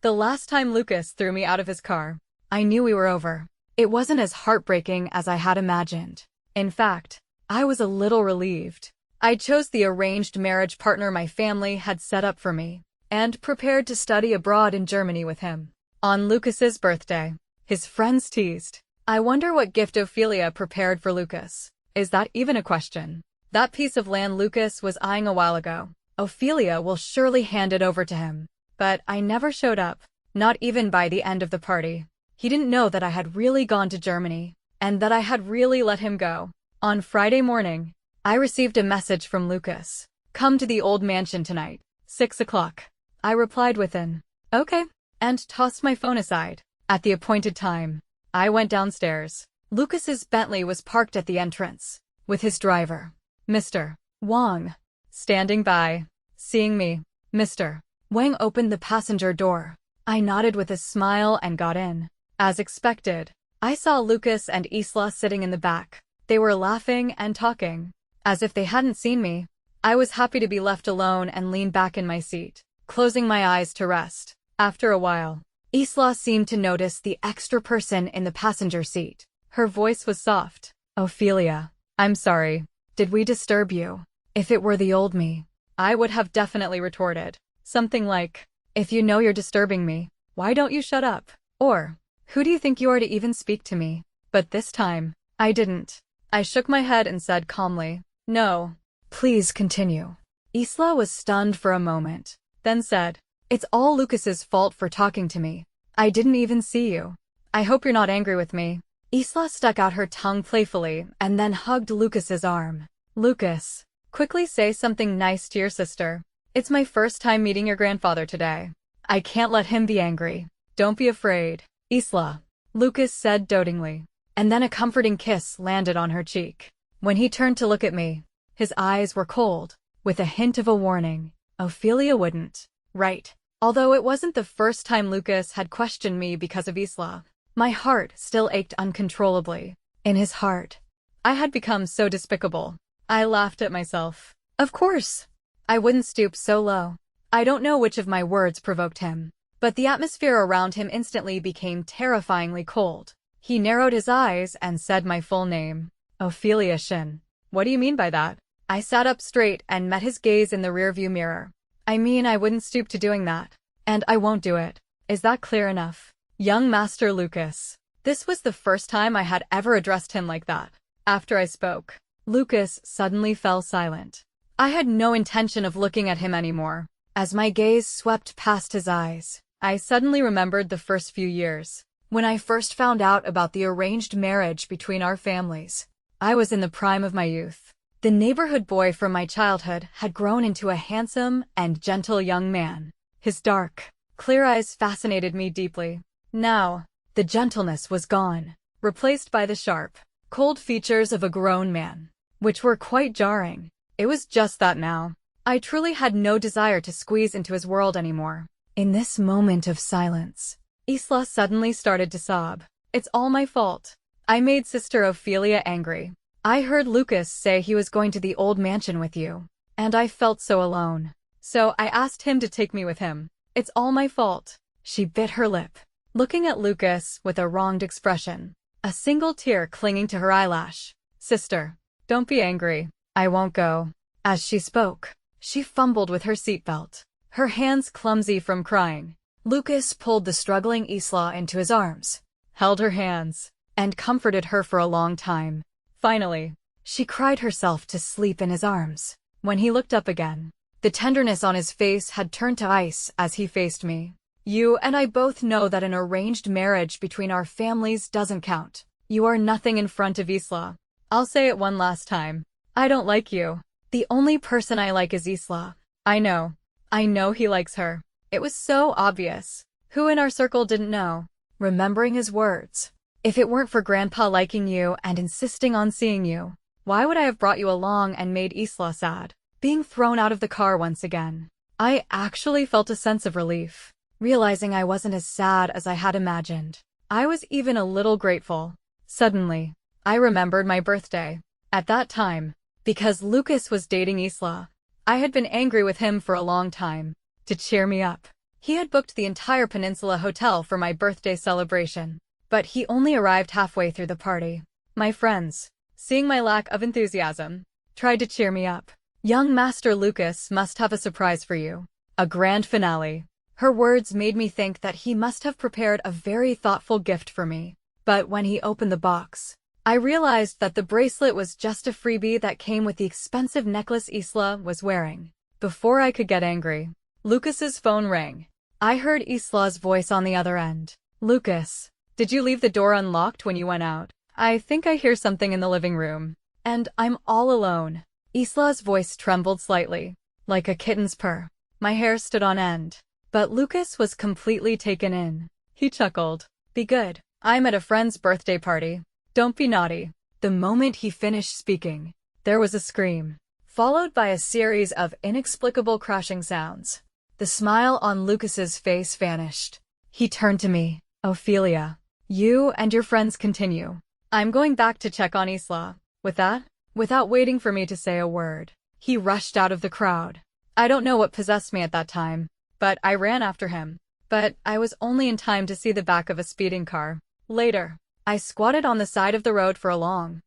The last time Lucas threw me out of his car, I knew we were over. It wasn't as heartbreaking as I had imagined. In fact, I was a little relieved. I chose the arranged marriage partner my family had set up for me, and prepared to study abroad in Germany with him. On Lucas's birthday, his friends teased, "I wonder what gift Ophelia prepared for Lucas. Is that even a question? That piece of land Lucas was eyeing a while ago. Ophelia will surely hand it over to him." But I never showed up, not even by the end of the party. He didn't know that I had really gone to Germany, and that I had really let him go. On Friday morning, I received a message from Lucas. "Come to the old mansion tonight, 6 o'clock. I replied with an, "Okay," and tossed my phone aside. At the appointed time, I went downstairs. Lucas's Bentley was parked at the entrance, with his driver, Mr. Wang, standing by. Seeing me, Mr. Wang opened the passenger door. I nodded with a smile and got in. As expected, I saw Lucas and Isla sitting in the back. They were laughing and talking, as if they hadn't seen me. I was happy to be left alone and leaned back in my seat, closing my eyes to rest. After a while, Isla seemed to notice the extra person in the passenger seat. Her voice was soft. "Ophelia, I'm sorry. Did we disturb you?" If it were the old me, I would have definitely retorted something like, "If you know you're disturbing me, why don't you shut up?" Or, "Who do you think you are to even speak to me?" But this time, I didn't. I shook my head and said calmly, "No, please continue." Isla was stunned for a moment, then said, "It's all Lucas's fault for talking to me. I didn't even see you. I hope you're not angry with me." Isla stuck out her tongue playfully and then hugged Lucas's arm. "Lucas, quickly say something nice to your sister. It's my first time meeting your grandfather today. I can't let him be angry. Don't be afraid." "Isla," Lucas said dotingly, and then a comforting kiss landed on her cheek. When he turned to look at me, his eyes were cold, with a hint of a warning. Ophelia wouldn't. Right. Although it wasn't the first time Lucas had questioned me because of Isla, my heart still ached uncontrollably. In his heart, I had become so despicable. I laughed at myself. Of course, I wouldn't stoop so low. I don't know which of my words provoked him, but the atmosphere around him instantly became terrifyingly cold. He narrowed his eyes and said my full name. "Ophelia Shin." "What do you mean by that?" I sat up straight and met his gaze in the rearview mirror. "I mean I wouldn't stoop to doing that. And I won't do it. Is that clear enough?" "Young Master Lucas." This was the first time I had ever addressed him like that. After I spoke, Lucas suddenly fell silent. I had no intention of looking at him anymore. As my gaze swept past his eyes, I suddenly remembered the first few years. When I first found out about the arranged marriage between our families, I was in the prime of my youth. The neighborhood boy from my childhood had grown into a handsome and gentle young man. His dark, clear eyes fascinated me deeply. Now, the gentleness was gone, replaced by the sharp, cold features of a grown man, which were quite jarring. It was just that now. I truly had no desire to squeeze into his world anymore. In this moment of silence, Isla suddenly started to sob. "It's all my fault. I made Sister Ophelia angry. I heard Lucas say he was going to the old mansion with you, and I felt so alone. So I asked him to take me with him. It's all my fault." She bit her lip, looking at Lucas with a wronged expression, a single tear clinging to her eyelash. "Sister, don't be angry. I won't go." As she spoke, she fumbled with her seatbelt, her hands clumsy from crying. Lucas pulled the struggling Isla into his arms, held her hands, and comforted her for a long time. Finally, she cried herself to sleep in his arms. When he looked up again, the tenderness on his face had turned to ice as he faced me. "You and I both know that an arranged marriage between our families doesn't count. You are nothing in front of Isla. I'll say it one last time. I don't like you. The only person I like is Isla. I know he likes her." It was so obvious. Who in our circle didn't know? Remembering his words. "If it weren't for Grandpa liking you and insisting on seeing you, why would I have brought you along and made Isla sad?" Being thrown out of the car once again, I actually felt a sense of relief, realizing I wasn't as sad as I had imagined. I was even a little grateful. Suddenly, I remembered my birthday. At that time, because Lucas was dating Isla, I had been angry with him for a long time. To cheer me up, He had booked the entire Peninsula Hotel for my birthday celebration, but he only arrived halfway through the party. My friends, seeing my lack of enthusiasm, tried to cheer me up. "Young Master Lucas must have a surprise for you. A grand finale." Her words made me think that he must have prepared a very thoughtful gift for me. But when he opened the box, I realized that the bracelet was just a freebie that came with the expensive necklace Isla was wearing. Before I could get angry, Lucas's phone rang. I heard Isla's voice on the other end. "Lucas, did you leave the door unlocked when you went out? I think I hear something in the living room. And I'm all alone." Isla's voice trembled slightly, like a kitten's purr. My hair stood on end. But Lucas was completely taken in. He chuckled. "Be good. I'm at a friend's birthday party. Don't be naughty." The moment he finished speaking, there was a scream, followed by a series of inexplicable crashing sounds. The smile on Lucas's face vanished. He turned to me. "Ophelia, you and your friends continue. I'm going back to check on Isla." With that, without waiting for me to say a word, he rushed out of the crowd. I don't know what possessed me at that time, but I ran after him. But I was only in time to see the back of a speeding car. Later, I squatted on the side of the road for a long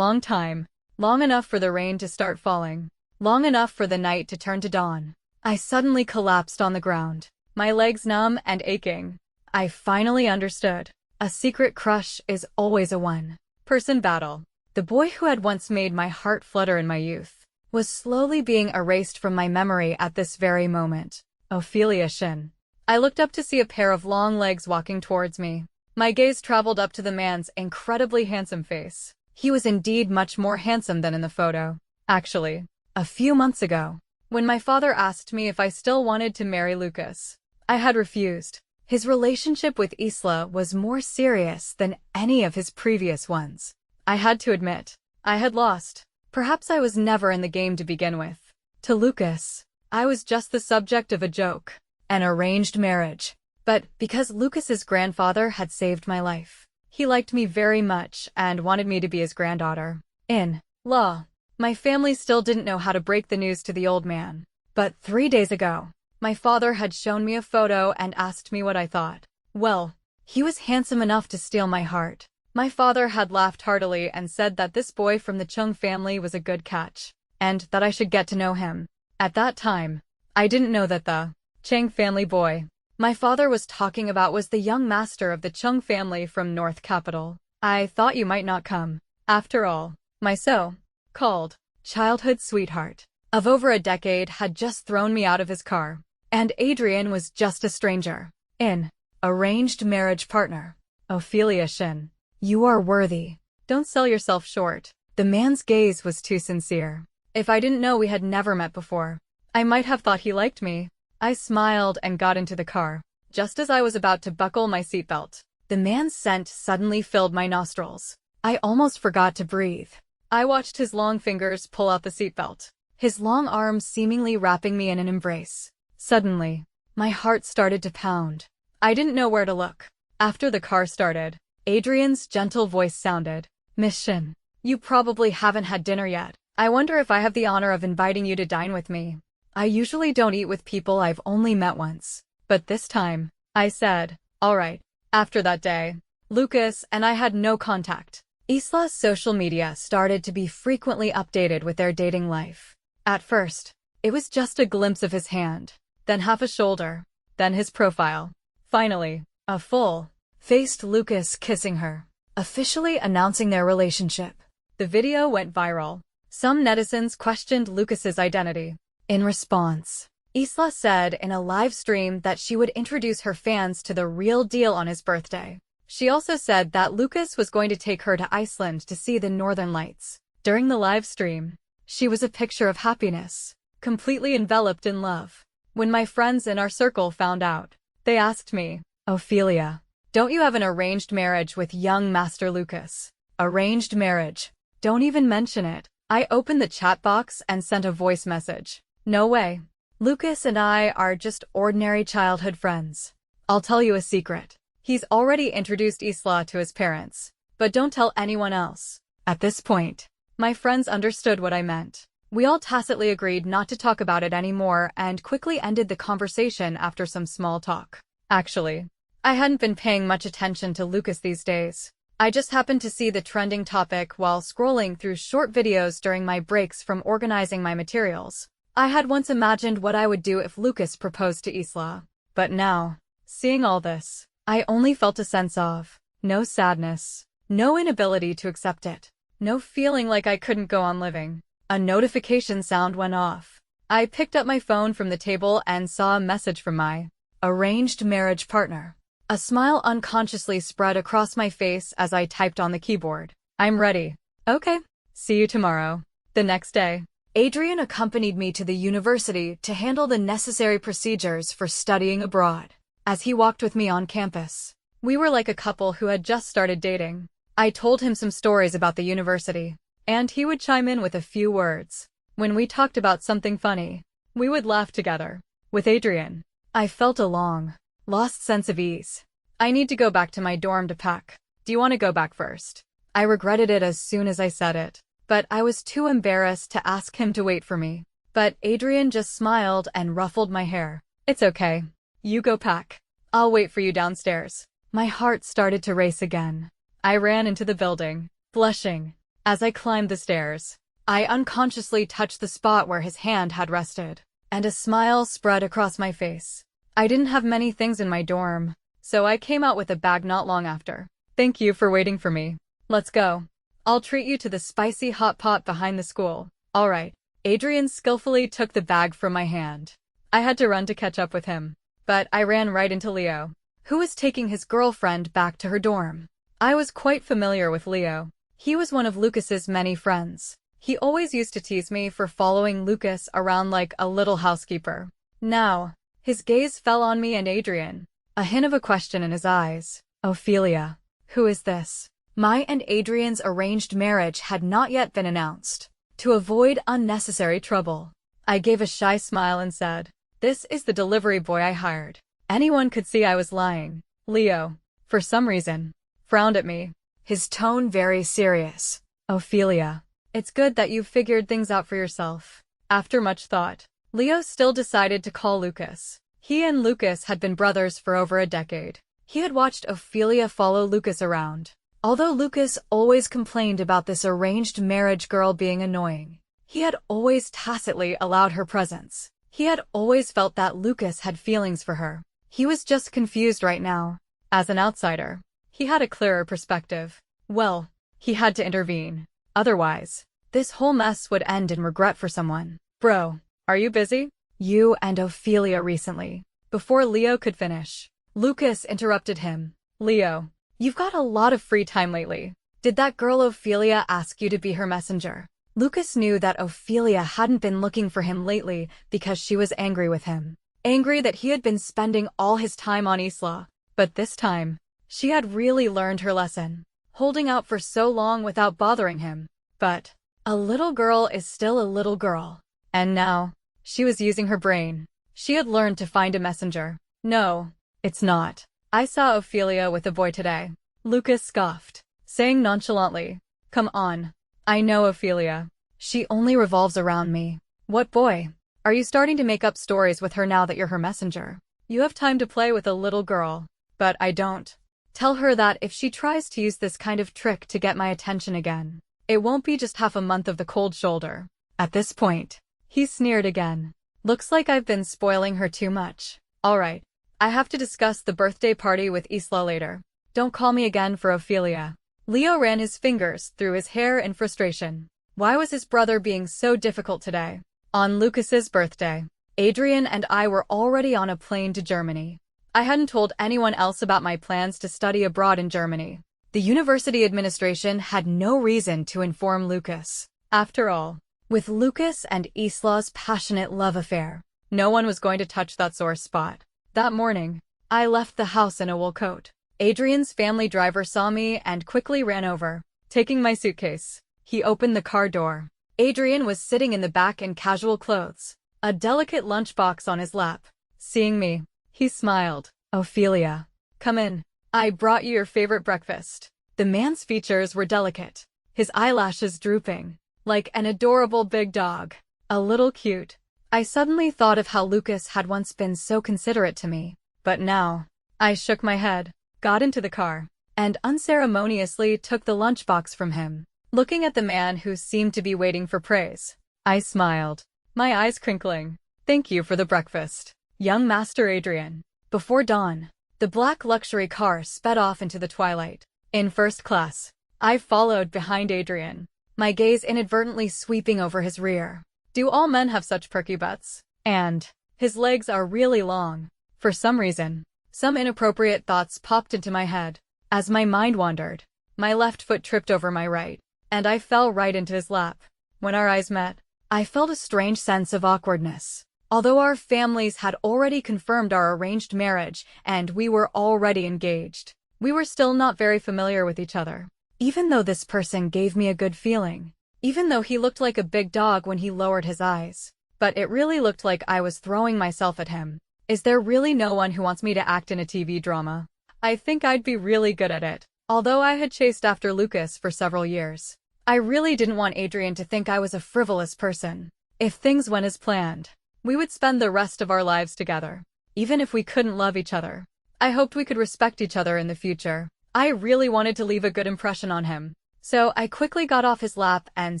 time. Long enough for the rain to start falling. Long enough for the night to turn to dawn. I suddenly collapsed on the ground, my legs numb and aching. I finally understood. A secret crush is always a one-person battle. The boy who had once made my heart flutter in my youth was slowly being erased from my memory at this very moment. Ophelia Shin. I looked up to see a pair of long legs walking towards me. My gaze traveled up to the man's incredibly handsome face. He was indeed much more handsome than in the photo. Actually, a few months ago, when my father asked me if I still wanted to marry Lucas, I had refused. His relationship with Isla was more serious than any of his previous ones. I had to admit, I had lost. Perhaps I was never in the game to begin with. To Lucas, I was just the subject of a joke, an arranged marriage. But because Lucas's grandfather had saved my life, he liked me very much and wanted me to be his granddaughter. In law, my family still didn't know how to break the news to the old man. But 3 days ago, my father had shown me a photo and asked me what I thought. Well, he was handsome enough to steal my heart. My father had laughed heartily and said that this boy from the Chung family was a good catch, and that I should get to know him. At that time, I didn't know that the Chang family boy my father was talking about was the young master of the Chung family from North Capital. I thought you might not come. After all, my so-called childhood sweetheart of over a decade had just thrown me out of his car, and Adrian was just a stranger. In arranged marriage partner. Ophelia Shin. You are worthy. Don't sell yourself short. The man's gaze was too sincere. If I didn't know we had never met before, I might have thought he liked me. I smiled and got into the car. Just as I was about to buckle my seatbelt, the man's scent suddenly filled my nostrils. I almost forgot to breathe. I watched his long fingers pull out the seatbelt, his long arms seemingly wrapping me in an embrace. Suddenly, my heart started to pound. I didn't know where to look. After the car started, Adrian's gentle voice sounded. "Miss Shin, you probably haven't had dinner yet. I wonder if I have the honor of inviting you to dine with me. I usually don't eat with people I've only met once, but this time," I said. "All right." After that day, Lucas and I had no contact. Isla's social media started to be frequently updated with their dating life. At first, it was just a glimpse of his hand, then half a shoulder, then his profile. Finally, a full-faced Lucas kissing her, officially announcing their relationship. The video went viral. Some netizens questioned Lucas's identity. In response, Isla said in a live stream that she would introduce her fans to the real deal on his birthday. She also said that Lucas was going to take her to Iceland to see the Northern Lights. During the live stream, she was a picture of happiness, completely enveloped in love. When my friends in our circle found out, they asked me, "Ophelia, don't you have an arranged marriage with young Master Lucas?" Arranged marriage. Don't even mention it. I opened the chat box and sent a voice message. No way. Lucas and I are just ordinary childhood friends. I'll tell you a secret. He's already introduced Isla to his parents, but don't tell anyone else. At this point, my friends understood what I meant. We all tacitly agreed not to talk about it anymore and quickly ended the conversation after some small talk. Actually, I hadn't been paying much attention to Lucas these days. I just happened to see the trending topic while scrolling through short videos during my breaks from organizing my materials. I had once imagined what I would do if Lucas proposed to Isla. But now, seeing all this, I only felt a sense of no sadness, no inability to accept it, no feeling like I couldn't go on living. A notification sound went off. I picked up my phone from the table and saw a message from my arranged marriage partner. A smile unconsciously spread across my face as I typed on the keyboard. I'm ready. Okay. See you tomorrow. The next day, Adrian accompanied me to the university to handle the necessary procedures for studying abroad. As he walked with me on campus, we were like a couple who had just started dating. I told him some stories about the university, and he would chime in with a few words. When we talked about something funny, we would laugh together. With Adrian, I felt a long, lost sense of ease. I need to go back to my dorm to pack. Do you want to go back first? I regretted it as soon as I said it, but I was too embarrassed to ask him to wait for me. But Adrian just smiled and ruffled my hair. It's okay. You go pack. I'll wait for you downstairs. My heart started to race again. I ran into the building, blushing. As I climbed the stairs, I unconsciously touched the spot where his hand had rested, and a smile spread across my face. I didn't have many things in my dorm, so I came out with a bag not long after. Thank you for waiting for me. Let's go. I'll treat you to the spicy hot pot behind the school. All right. Adrian skillfully took the bag from my hand. I had to run to catch up with him, but I ran right into Leo, who was taking his girlfriend back to her dorm. I was quite familiar with Leo. He was one of Lucas's many friends. He always used to tease me for following Lucas around like a little housekeeper. Now, his gaze fell on me and Adrian, a hint of a question in his eyes. Ophelia, who is this? My and Adrian's arranged marriage had not yet been announced. To avoid unnecessary trouble, I gave a shy smile and said, "This is the delivery boy I hired." Anyone could see I was lying. Leo, for some reason, frowned at me, his tone very serious. Ophelia, it's good that you've figured things out for yourself. After much thought, Leo still decided to call Lucas. He and Lucas had been brothers for over a decade. He had watched Ophelia follow Lucas around. Although Lucas always complained about this arranged marriage girl being annoying, he had always tacitly allowed her presence. He had always felt that Lucas had feelings for her. He was just confused right now. As an outsider, he had a clearer perspective. Well, he had to intervene. Otherwise, this whole mess would end in regret for someone. Bro, are you busy? You and Ophelia recently. Before Leo could finish, Lucas interrupted him. Leo, you've got a lot of free time lately. Did that girl Ophelia ask you to be her messenger? Lucas knew that Ophelia hadn't been looking for him lately because she was angry with him. Angry that he had been spending all his time on Isla. But this time, she had really learned her lesson, holding out for so long without bothering him. But a little girl is still a little girl. And now, she was using her brain. She had learned to find a messenger. No, it's not. I saw Ophelia with a boy today. Lucas scoffed, saying nonchalantly, "Come on. I know Ophelia. She only revolves around me." What boy? Are you starting to make up stories with her now that you're her messenger? You have time to play with a little girl. But I don't. Tell her that if she tries to use this kind of trick to get my attention again, it won't be just half a month of the cold shoulder. At this point, he sneered again. Looks like I've been spoiling her too much. All right. I have to discuss the birthday party with Isla later. Don't call me again for Ophelia. Leo ran his fingers through his hair in frustration. Why was his brother being so difficult today? On Lucas's birthday, Adrian and I were already on a plane to Germany. I hadn't told anyone else about my plans to study abroad in Germany. The university administration had no reason to inform Lucas. After all, with Lucas and Isla's passionate love affair, no one was going to touch that sore spot. That morning, I left the house in a wool coat. Adrian's family driver saw me and quickly ran over, taking my suitcase. He opened the car door. Adrian was sitting in the back in casual clothes, a delicate lunchbox on his lap. Seeing me, he smiled. Ophelia, come in. I brought you your favorite breakfast. The man's features were delicate, his eyelashes drooping, like an adorable big dog. A little cute. I suddenly thought of how Lucas had once been so considerate to me. But now, I shook my head, got into the car, and unceremoniously took the lunchbox from him. Looking at the man who seemed to be waiting for praise, I smiled, my eyes crinkling. Thank you for the breakfast, young Master Adrian. Before dawn, the black luxury car sped off into the twilight. In first class, I followed behind Adrian, my gaze inadvertently sweeping over his rear. Do all men have such perky butts? And his legs are really long. For some reason, some inappropriate thoughts popped into my head. As my mind wandered, my left foot tripped over my right, and I fell right into his lap. When our eyes met, I felt a strange sense of awkwardness. Although our families had already confirmed our arranged marriage and we were already engaged, we were still not very familiar with each other. Even though this person gave me a good feeling, even though he looked like a big dog when he lowered his eyes, but it really looked like I was throwing myself at him. Is there really no one who wants me to act in a TV drama? I think I'd be really good at it. Although I had chased after Lucas for several years, I really didn't want Adrian to think I was a frivolous person. If things went as planned, we would spend the rest of our lives together. Even if we couldn't love each other, I hoped we could respect each other in the future. I really wanted to leave a good impression on him. So I quickly got off his lap and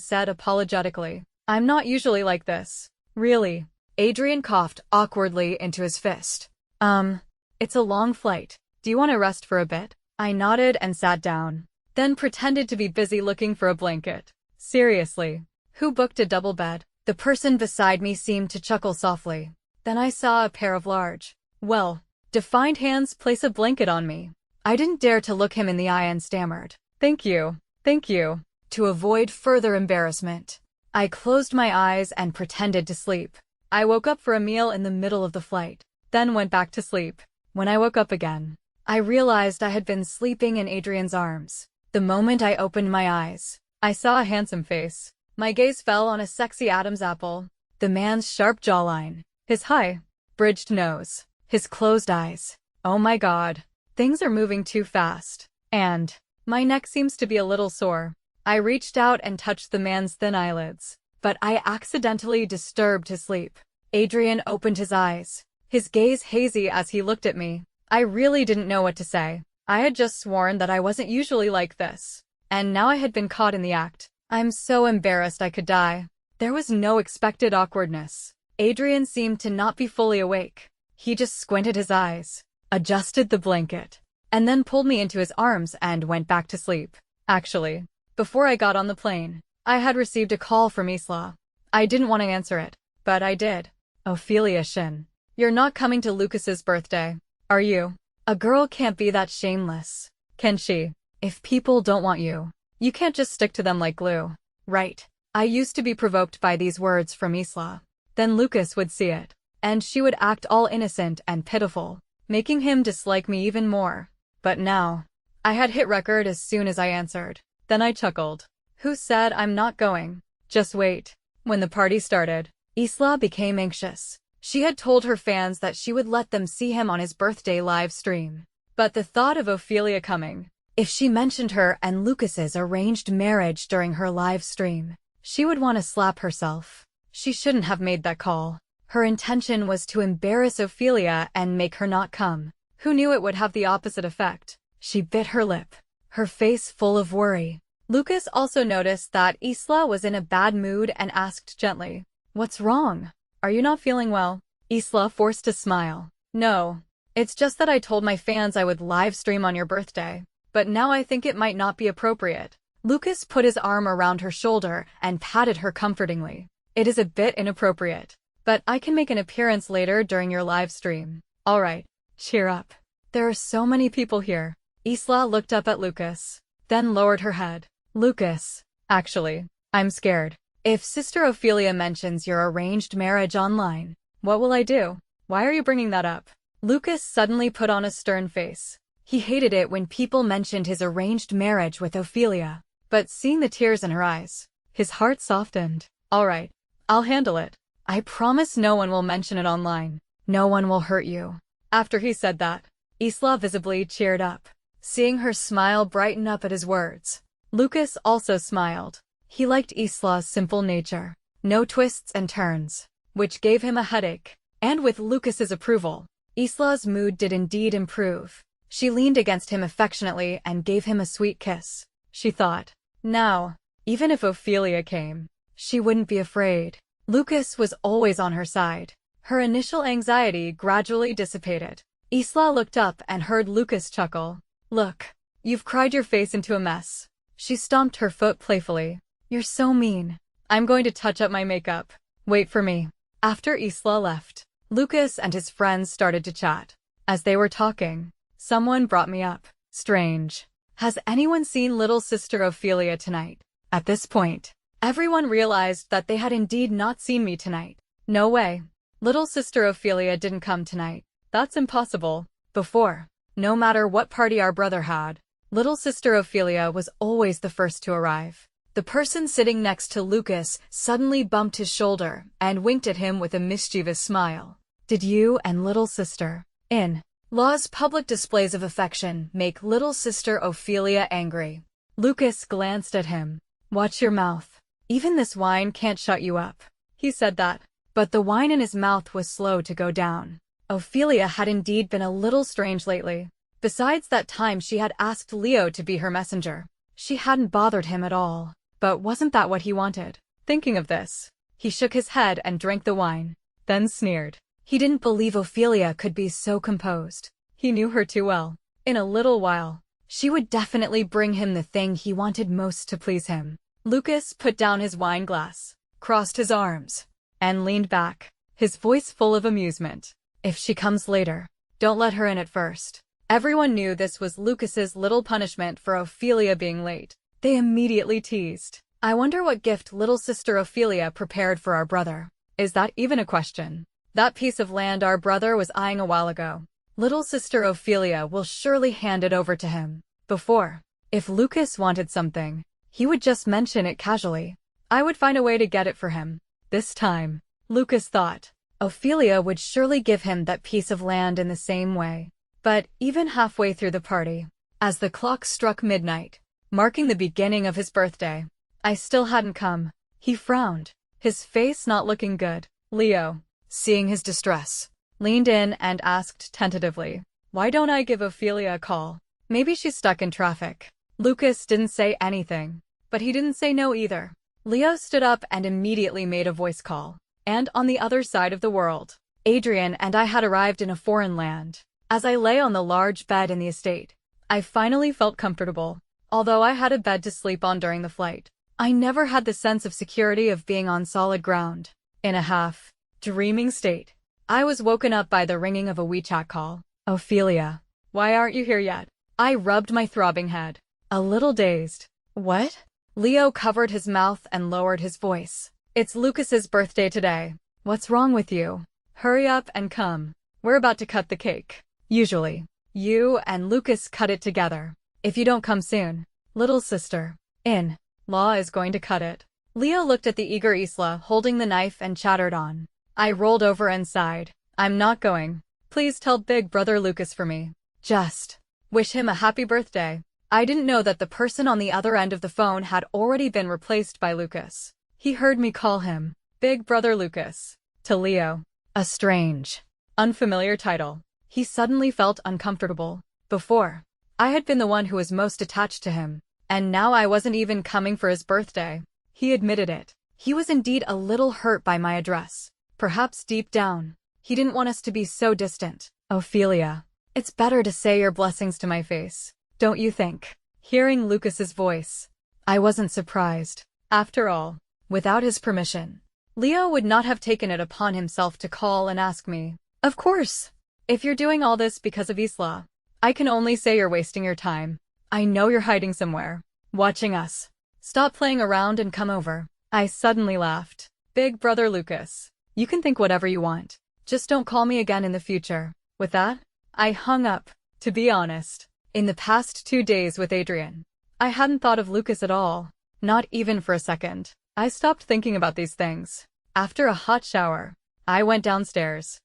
said apologetically, I'm not usually like this. Really? Adrian coughed awkwardly into his fist. It's a long flight. Do you want to rest for a bit? I nodded and sat down, then pretended to be busy looking for a blanket. Seriously, who booked a double bed? The person beside me seemed to chuckle softly. Then I saw a pair of large, well-defined hands place a blanket on me. I didn't dare to look him in the eye and stammered, Thank you. To avoid further embarrassment, I closed my eyes and pretended to sleep. I woke up for a meal in the middle of the flight, then went back to sleep. When I woke up again, I realized I had been sleeping in Adrian's arms. The moment I opened my eyes, I saw a handsome face. My gaze fell on a sexy Adam's apple. The man's sharp jawline, his high, bridged nose, his closed eyes. Oh my God, things are moving too fast. And my neck seems to be a little sore. I reached out and touched the man's thin eyelids, but I accidentally disturbed his sleep. Adrian opened his eyes, his gaze hazy as he looked at me. I really didn't know what to say. I had just sworn that I wasn't usually like this, and now I had been caught in the act. I'm so embarrassed I could die. There was no expected awkwardness. Adrian seemed to not be fully awake. He just squinted his eyes, adjusted the blanket, and then pulled me into his arms and went back to sleep. Actually, before I got on the plane, I had received a call from Isla. I didn't want to answer it, but I did. Ophelia Shin, you're not coming to Lucas's birthday, are you? A girl can't be that shameless, can she? If people don't want you, you can't just stick to them like glue, right? I used to be provoked by these words from Isla. Then Lucas would see it, and she would act all innocent and pitiful, making him dislike me even more. But now, I had hit record as soon as I answered. Then I chuckled. Who said I'm not going? Just wait. When the party started, Isla became anxious. She had told her fans that she would let them see him on his birthday live stream. But the thought of Ophelia coming, if she mentioned her and Lucas's arranged marriage during her live stream, she would want to slap herself. She shouldn't have made that call. Her intention was to embarrass Ophelia and make her not come. Who knew it would have the opposite effect? She bit her lip, her face full of worry. Lucas also noticed that Isla was in a bad mood and asked gently, What's wrong? Are you not feeling well? Isla forced a smile. No, it's just that I told my fans I would live stream on your birthday, but now I think it might not be appropriate. Lucas put his arm around her shoulder and patted her comfortingly. It is a bit inappropriate, but I can make an appearance later during your live stream. All right, cheer up. There are so many people here. Isla looked up at Lucas, then lowered her head. Lucas, actually, I'm scared. If Sister Ophelia mentions your arranged marriage online, what will I do? Why are you bringing that up? Lucas suddenly put on a stern face. He hated it when people mentioned his arranged marriage with Ophelia, but seeing the tears in her eyes, his heart softened. All right, I'll handle it. I promise no one will mention it online. No one will hurt you. After he said that, Isla visibly cheered up, seeing her smile brighten up at his words. Lucas also smiled. He liked Isla's simple nature. No twists and turns, which gave him a headache. And with Lucas's approval, Isla's mood did indeed improve. She leaned against him affectionately and gave him a sweet kiss. She thought, now, even if Ophelia came, she wouldn't be afraid. Lucas was always on her side. Her initial anxiety gradually dissipated. Isla looked up and heard Lucas chuckle. Look, you've cried your face into a mess. She stomped her foot playfully. You're so mean. I'm going to touch up my makeup. Wait for me. After Isla left, Lucas and his friends started to chat. As they were talking, someone brought me up. Strange. Has anyone seen little sister Ophelia tonight? At this point, everyone realized that they had indeed not seen me tonight. No way. Little sister Ophelia didn't come tonight. That's impossible. Before, no matter what party our brother had, little sister Ophelia was always the first to arrive. The person sitting next to Lucas suddenly bumped his shoulder and winked at him with a mischievous smile. Did you and little sister, in-law's public displays of affection, make little sister Ophelia angry? Lucas glanced at him. Watch your mouth. Even this wine can't shut you up. He said that, but the wine in his mouth was slow to go down. Ophelia had indeed been a little strange lately. Besides that time she had asked Leo to be her messenger. She hadn't bothered him at all. But wasn't that what he wanted? Thinking of this, he shook his head and drank the wine, then sneered. He didn't believe Ophelia could be so composed. He knew her too well. In a little while, she would definitely bring him the thing he wanted most to please him. Lucas put down his wine glass, crossed his arms, and leaned back, his voice full of amusement. If she comes later, don't let her in at first. Everyone knew this was Lucas's little punishment for Ophelia being late. They immediately teased. I wonder what gift little sister Ophelia prepared for our brother. Is that even a question? That piece of land our brother was eyeing a while ago. Little sister Ophelia will surely hand it over to him. Before, if Lucas wanted something, he would just mention it casually. I would find a way to get it for him. This time, Lucas thought, Ophelia would surely give him that piece of land in the same way. But even halfway through the party, as the clock struck midnight, marking the beginning of his birthday, I still hadn't come. He frowned, his face not looking good. Leo, seeing his distress, leaned in and asked tentatively, why don't I give Ophelia a call? Maybe she's stuck in traffic. Lucas didn't say anything, but he didn't say no either. Leo stood up and immediately made a voice call. And on the other side of the world, Adrian and I had arrived in a foreign land. As I lay on the large bed in the estate, I finally felt comfortable. Although I had a bed to sleep on during the flight, I never had the sense of security of being on solid ground. In a half-dreaming state, I was woken up by the ringing of a WeChat call. Ophelia, why aren't you here yet? I rubbed my throbbing head, a little dazed. What? Leo covered his mouth and lowered his voice. It's Lucas's birthday today. What's wrong with you? Hurry up and come. We're about to cut the cake. Usually, you and Lucas cut it together. If you don't come soon, little sister, in-law is going to cut it. Leo looked at the eager Isla holding the knife and chattered on. I rolled over and sighed. I'm not going. Please tell big brother Lucas for me. Just wish him a happy birthday. I didn't know that the person on the other end of the phone had already been replaced by Lucas. He heard me call him Big Brother Lucas. To Leo, a strange, unfamiliar title. He suddenly felt uncomfortable. Before, I had been the one who was most attached to him, and now I wasn't even coming for his birthday. He admitted it. He was indeed a little hurt by my address. Perhaps deep down, he didn't want us to be so distant. Ophelia, it's better to say your blessings to my face, don't you think? Hearing Lucas's voice, I wasn't surprised. After all, without his permission, Leo would not have taken it upon himself to call and ask me. Of course, if you're doing all this because of Isla, I can only say you're wasting your time. I know you're hiding somewhere, watching us. Stop playing around and come over. I suddenly laughed. Big brother Lucas, you can think whatever you want. Just don't call me again in the future. With that, I hung up. To be honest, in the past 2 days with Adrian, I hadn't thought of Lucas at all. Not even for a second. I stopped thinking about these things. After a hot shower, I went downstairs.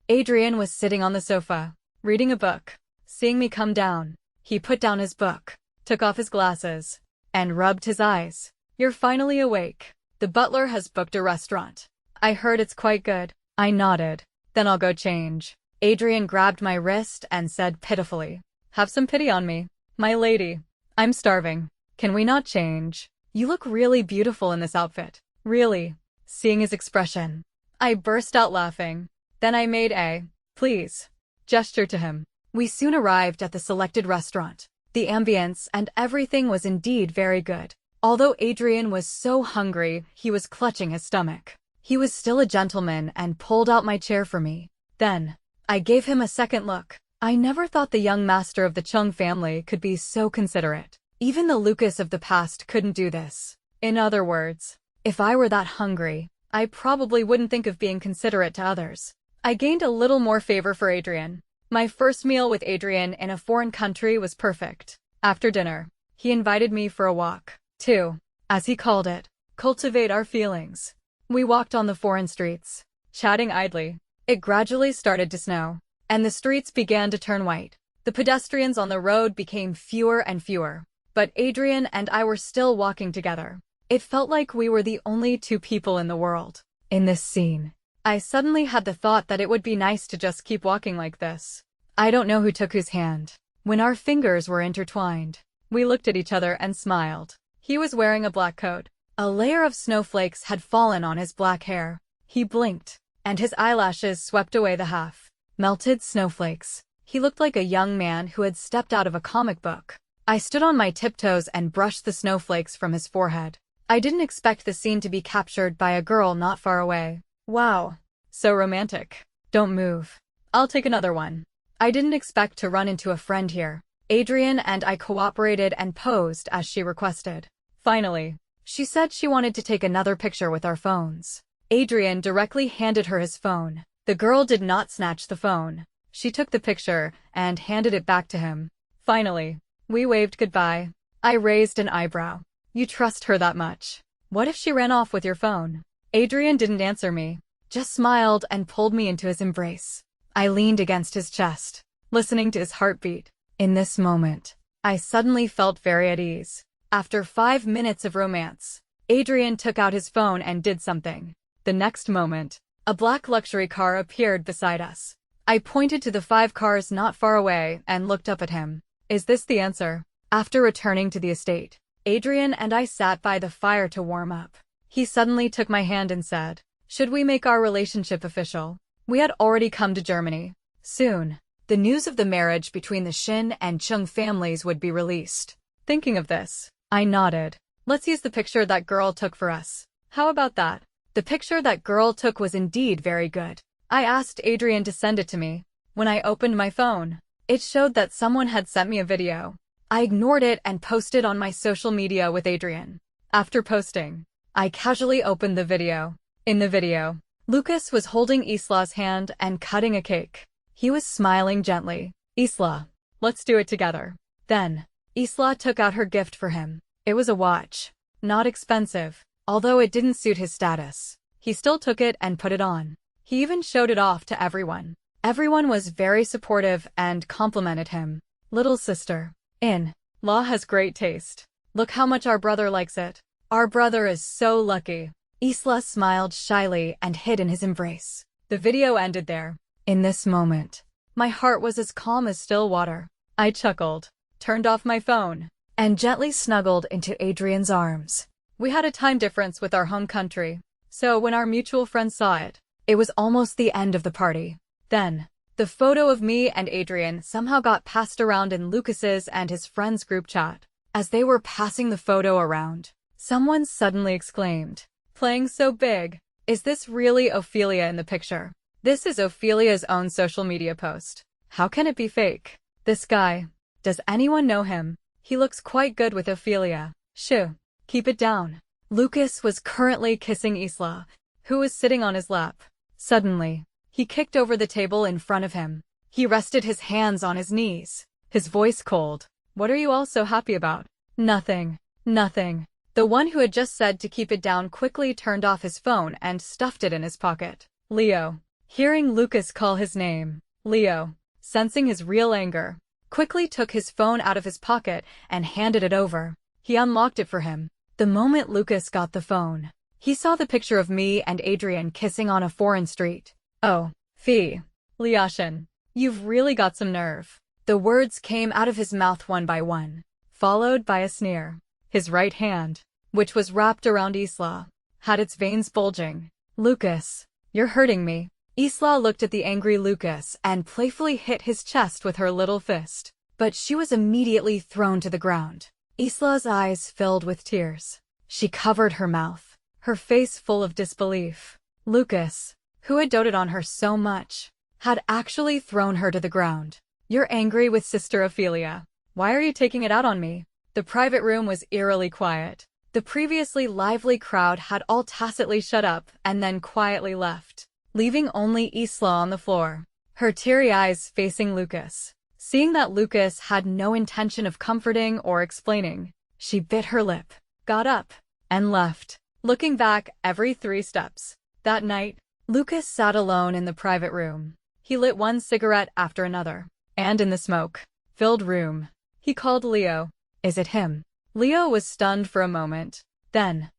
Adrian was sitting on the sofa, reading a book. Seeing me come down, he put down his book, took off his glasses, and rubbed his eyes. you're finally awake. The butler has booked a restaurant. I heard it's quite good. I nodded. Then I'll go change. Adrian grabbed my wrist and said pitifully, have some pity on me. My lady, I'm starving. Can we not change? You look really beautiful in this outfit. Really. Seeing his expression, I burst out laughing. Then I made a, please, gesture to him. We soon arrived at the selected restaurant. The ambience and everything was indeed very good. Although Adrian was so hungry, he was clutching his stomach. He was still a gentleman and pulled out my chair for me. Then, I gave him a second look. I never thought the young master of the Chung family could be so considerate. Even the Lucas of the past couldn't do this. In other words, if I were that hungry, I probably wouldn't think of being considerate to others. I gained a little more favor for Adrian. My first meal with Adrian in a foreign country was perfect. After dinner, he invited me for a walk, to, as he called it, cultivate our feelings. We walked on the foreign streets, chatting idly. It gradually started to snow, and the streets began to turn white. The pedestrians on the road became fewer and fewer, but Adrian and I were still walking together. It felt like we were the only two people in the world. In this scene, I suddenly had the thought that it would be nice to just keep walking like this. I don't know who took whose hand. When our fingers were intertwined, we looked at each other and smiled. He was wearing a black coat. A layer of snowflakes had fallen on his black hair. He blinked, and his eyelashes swept away the half-melted snowflakes. He looked like a young man who had stepped out of a comic book. I stood on my tiptoes and brushed the snowflakes from his forehead. I didn't expect the scene to be captured by a girl not far away. Wow. So romantic. Don't move. I'll take another one. I didn't expect to run into a friend here. Adrian and I cooperated and posed as she requested. Finally, she said she wanted to take another picture with our phones. Adrian directly handed her his phone. The girl did not snatch the phone. She took the picture and handed it back to him. Finally, we waved goodbye. I raised an eyebrow. You trust her that much? What if she ran off with your phone? Adrian didn't answer me, just smiled and pulled me into his embrace. I leaned against his chest, listening to his heartbeat. In this moment, I suddenly felt very at ease. After 5 minutes of romance, Adrian took out his phone and did something. The next moment, a black luxury car appeared beside us. I pointed to the 5 cars not far away and looked up at him. Is this the answer? After returning to the estate, Adrian and I sat by the fire to warm up. He suddenly took my hand and said, should we make our relationship official? We had already come to Germany. Soon, the news of the marriage between the Shin and Chung families would be released. Thinking of this, I nodded. Let's use the picture that girl took for us. How about that? The picture that girl took was indeed very good. I asked Adrian to send it to me. When I opened my phone, it showed that someone had sent me a video. I ignored it and posted on my social media with Adrian. After posting, I casually opened the video. In the video, Lucas was holding Isla's hand and cutting a cake. He was smiling gently. Isla, let's do it together. Then, Isla took out her gift for him. It was a watch. Not expensive, although it didn't suit his status. He still took it and put it on. He even showed it off to everyone. Everyone was very supportive and complimented him. Little sister. In-law has great taste. Look how much our brother likes it. Our brother is so lucky. Isla smiled shyly and hid in his embrace. The video ended there. In this moment, my heart was as calm as still water. I chuckled, turned off my phone, and gently snuggled into Adrian's arms. We had a time difference with our home country, so when our mutual friends saw it, it was almost the end of the party. Then, the photo of me and Adrian somehow got passed around in Lucas's and his friends' group chat. As they were passing the photo around, someone suddenly exclaimed, "Playing so big. Is this really Ophelia in the picture?" This is Ophelia's own social media post. How can it be fake? This guy. Does anyone know him? He looks quite good with Ophelia. Shoo. Keep it down. Lucas was currently kissing Isla, who was sitting on his lap. Suddenly, he kicked over the table in front of him. He rested his hands on his knees, his voice cold. What are you all so happy about? Nothing. Nothing. The one who had just said to keep it down quickly turned off his phone and stuffed it in his pocket. Leo. Hearing Lucas call his name, Leo, sensing his real anger, quickly took his phone out of his pocket and handed it over. He unlocked it for him. The moment Lucas got the phone, he saw the picture of me and Adrian kissing on a foreign street. Oh, Fee. Liashin, you've really got some nerve. The words came out of his mouth one by one, followed by a sneer. His right hand, which was wrapped around Isla, had its veins bulging. Lucas, you're hurting me. Isla looked at the angry Lucas and playfully hit his chest with her little fist. But she was immediately thrown to the ground. Isla's eyes filled with tears. She covered her mouth, her face full of disbelief. Lucas, who had doted on her so much, had actually thrown her to the ground. You're angry with Sister Ophelia. Why are you taking it out on me? The private room was eerily quiet. The previously lively crowd had all tacitly shut up and then quietly left, leaving only Isla on the floor, her teary eyes facing Lucas. Seeing that Lucas had no intention of comforting or explaining, she bit her lip, got up, and left, looking back every 3 steps. That night, Lucas sat alone in the private room. He lit one cigarette after another, and in the smoke-filled room, he called Leo. Is it him? Leo was stunned for a moment. Then,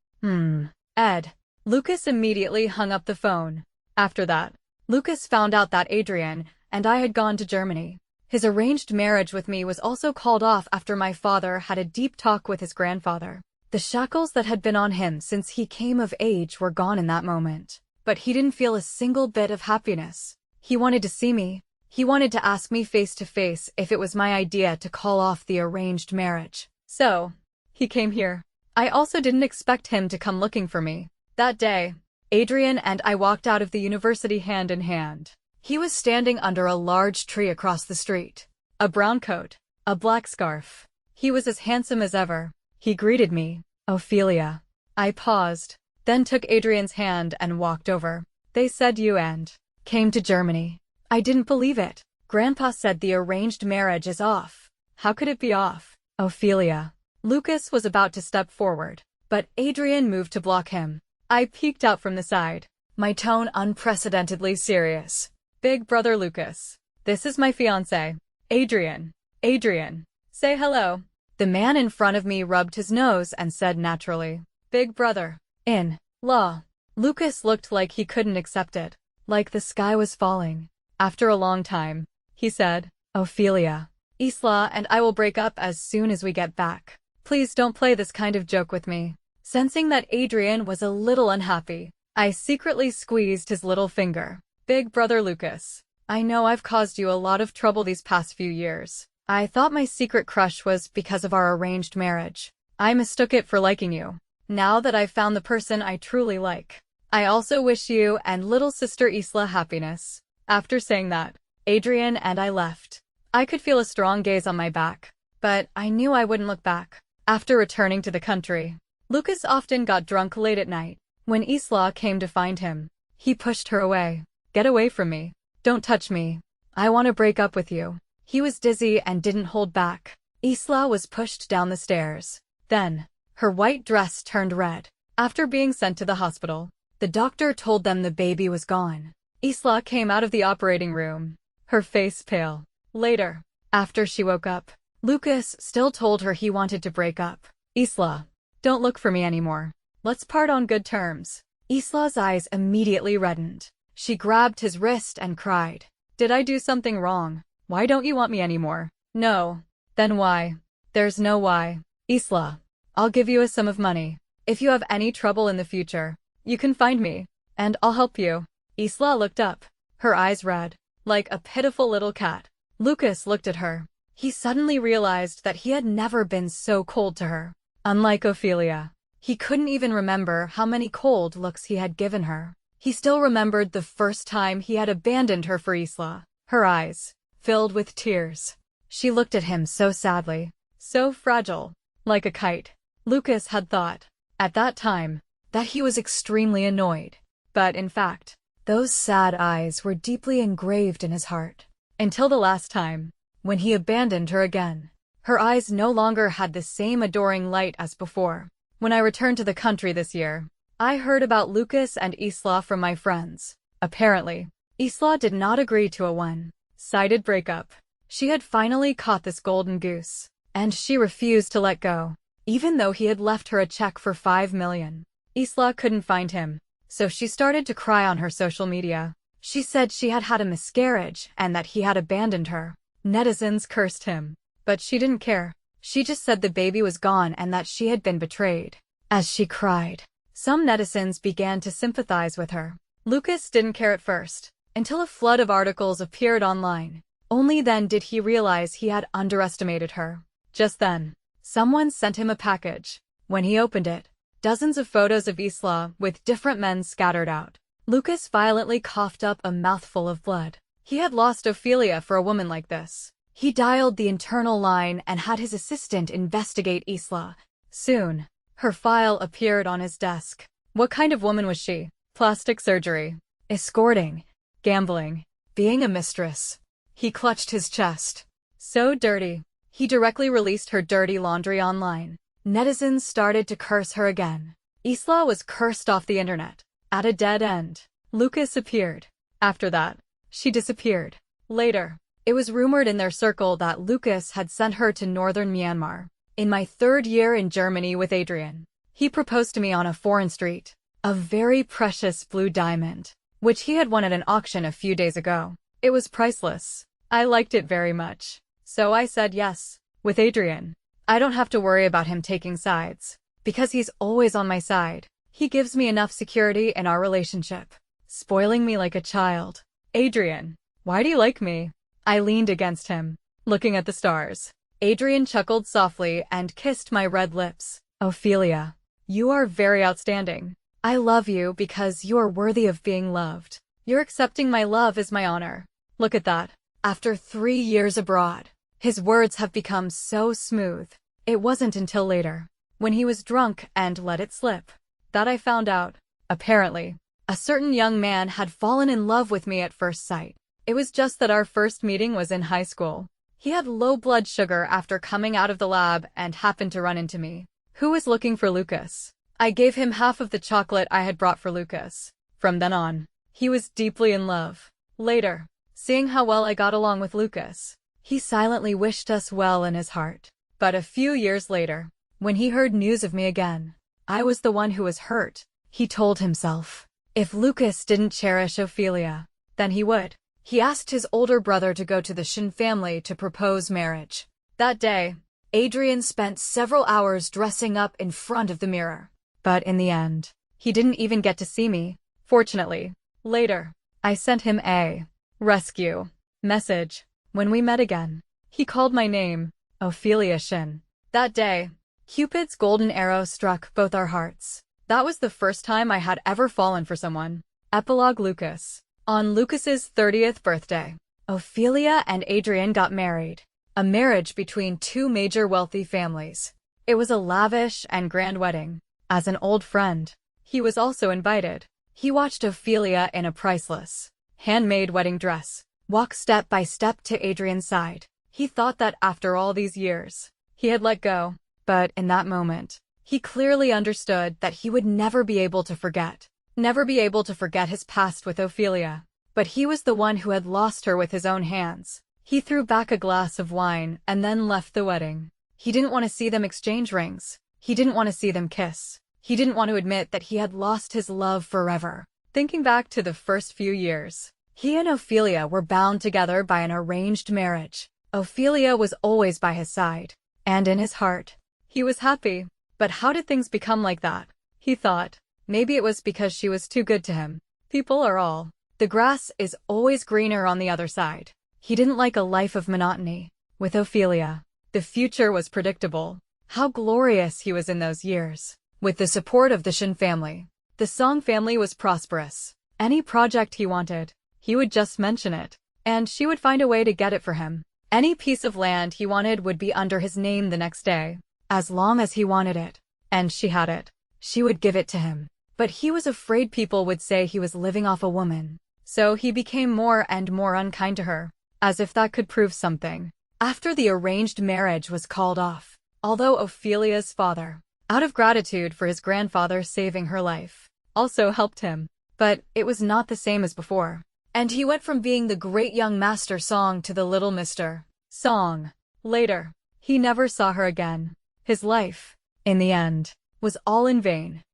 Ed. Lucas immediately hung up the phone. After that, Lucas found out that Adrian and I had gone to Germany. His arranged marriage with me was also called off after my father had a deep talk with his grandfather. The shackles that had been on him since he came of age were gone in that moment. But he didn't feel a single bit of happiness. He wanted to see me. He wanted to ask me face to face if it was my idea to call off the arranged marriage. So, he came here. I also didn't expect him to come looking for me. That day, Adrian and I walked out of the university hand in hand. He was standing under a large tree across the street. A brown coat, a black scarf. He was as handsome as ever. He greeted me. Ophelia. I paused, then took Adrian's hand and walked over. They said you and came to Germany. I didn't believe it. Grandpa said the arranged marriage is off. How could it be off? Ophelia. Lucas was about to step forward, but Adrian moved to block him. I peeked out from the side, my tone unprecedentedly serious. Big brother Lucas. This is my fiancé, Adrian. Adrian. Say hello. The man in front of me rubbed his nose and said naturally, Big brother. In law. Lucas looked like he couldn't accept it, like the sky was falling. After a long time, he said, Ophelia. Isla and I will break up as soon as we get back. Please don't play this kind of joke with me. Sensing that Adrian was a little unhappy, I secretly squeezed his little finger. Big brother Lucas, I know I've caused you a lot of trouble these past few years. I thought my secret crush was because of our arranged marriage. I mistook it for liking you. Now that I've found the person I truly like, I also wish you and little sister Isla happiness. After saying that, Adrian and I left. I could feel a strong gaze on my back, but I knew I wouldn't look back. After returning to the country, Lucas often got drunk late at night. When Isla came to find him, he pushed her away. Get away from me. Don't touch me. I want to break up with you. He was dizzy and didn't hold back. Isla was pushed down the stairs. Then, her white dress turned red. After being sent to the hospital, the doctor told them the baby was gone. Isla came out of the operating room, her face pale. Later, after she woke up, Lucas still told her he wanted to break up. Isla, don't look for me anymore. Let's part on good terms. Isla's eyes immediately reddened. She grabbed his wrist and cried, Did I do something wrong? Why don't you want me anymore? No. Then why? There's no why. Isla, I'll give you a sum of money. If you have any trouble in the future, you can find me, and I'll help you. Isla looked up, her eyes red, like a pitiful little cat. Lucas looked at her. He suddenly realized that he had never been so cold to her. Unlike Ophelia, he couldn't even remember how many cold looks he had given her. He still remembered the first time he had abandoned her for Isla. Her eyes filled with tears. She looked at him so sadly, so fragile, like a kite. Lucas had thought, at that time, that he was extremely annoyed. But in fact, those sad eyes were deeply engraved in his heart. Until the last time, when he abandoned her again. Her eyes no longer had the same adoring light as before. When I returned to the country this year, I heard about Lucas and Isla from my friends. Apparently, Isla did not agree to a one-sided breakup. She had finally caught this golden goose, and she refused to let go. even though he had left her a check for 5 million. Isla couldn't find him, so she started to cry on her social media. She said she had had a miscarriage and that he had abandoned her. Netizens cursed him, but she didn't care. She just said the baby was gone and that she had been betrayed. As she cried, some netizens began to sympathize with her. Lucas didn't care at first, until a flood of articles appeared online. Only then did he realize he had underestimated her. Just then, someone sent him a package. When he opened it, dozens of photos of Isla with different men scattered out. Lucas violently coughed up a mouthful of blood. He had lost Ophelia for a woman like this. He dialed the internal line and had his assistant investigate Isla. Soon, her file appeared on his desk. What kind of woman was she? Plastic surgery, escorting, gambling, being a mistress. He clutched his chest. So dirty. He directly released her dirty laundry online. Netizens started to curse her again. Isla was cursed off the internet. At a dead end, Lucas appeared. After that, she disappeared. Later, it was rumored in their circle that Lucas had sent her to northern Myanmar. In my 3rd year in Germany with Adrian, he proposed to me on a foreign street. A very precious blue diamond, which he had won at an auction a few days ago. It was priceless. I liked it very much. So I said yes. With Adrian, I don't have to worry about him taking sides, because he's always on my side. He gives me enough security in our relationship, spoiling me like a child. Adrian, why do you like me? I leaned against him, looking at the stars. Adrian chuckled softly and kissed my red lips. Ophelia, you are very outstanding. I love you because you are worthy of being loved. Your accepting my love is my honor. Look at that. After 3 years abroad, his words have become so smooth. It wasn't until later, when he was drunk and let it slip, that I found out. Apparently, a certain young man had fallen in love with me at first sight. It was just that our first meeting was in high school. He had low blood sugar after coming out of the lab and happened to run into me. Who was looking for Lucas? I gave him half of the chocolate I had brought for Lucas. From then on, he was deeply in love. Later, seeing how well I got along with Lucas, he silently wished us well in his heart. But a few years later, when he heard news of me again, I was the one who was hurt. He told himself, if Lucas didn't cherish Ophelia, then he would. He asked his older brother to go to the Shin family to propose marriage. That day, Adrian spent several hours dressing up in front of the mirror. But in the end, he didn't even get to see me. Fortunately, later, I sent him a rescue message. When we met again, he called my name, Ophelia Shin. That day, Cupid's golden arrow struck both our hearts. That was the first time I had ever fallen for someone. Epilogue Lucas. On Lucas's 30th birthday, Ophelia and Adrian got married. A marriage between 2 major wealthy families. It was a lavish and grand wedding. As an old friend, he was also invited. He watched Ophelia in a priceless, handmade wedding dress walk step by step to Adrian's side. He thought that after all these years, he had let go. But in that moment, he clearly understood that he would never be able to forget. Never be able to forget his past with Ophelia. But he was the one who had lost her with his own hands. He threw back a glass of wine and then left the wedding. He didn't want to see them exchange rings. He didn't want to see them kiss. He didn't want to admit that he had lost his love forever. Thinking back to the first few years, he and Ophelia were bound together by an arranged marriage. Ophelia was always by his side. And in his heart, he was happy. But how did things become like that? He thought. Maybe it was because she was too good to him. People are all. The grass is always greener on the other side. He didn't like a life of monotony. With Ophelia, the future was predictable. How glorious he was in those years. With the support of the Shin family, the Song family was prosperous. Any project he wanted, he would just mention it, and she would find a way to get it for him. Any piece of land he wanted would be under his name the next day, as long as he wanted it. And she had it. She would give it to him. But he was afraid people would say he was living off a woman. So he became more and more unkind to her, as if that could prove something. After the arranged marriage was called off, although Ophelia's father, out of gratitude for his grandfather saving her life, also helped him. But it was not the same as before. And he went from being the great young Master Song to the little Mr. Song. Later, he never saw her again. His life, in the end, was all in vain.